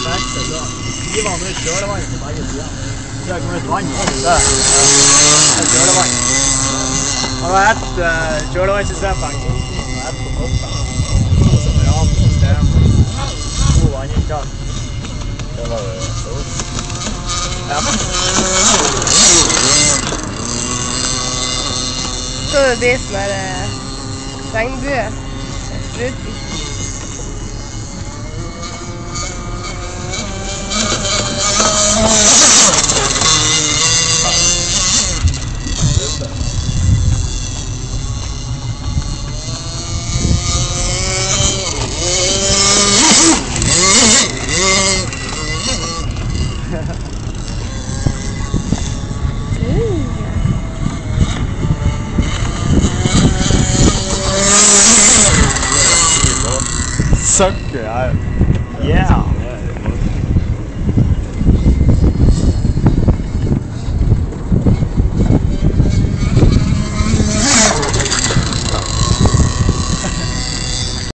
perfekt. Så gi vannet kjølevann på begge sider. Så det kommer ut vann også. Det er kjølevann. Han har ett kjølevannssystem på eksosten og ett på toppen. Også med ransystem. God vanninntak. Det var det stort. Ja. Så det de som er regnbue. Spruten. Sucker, Yeah.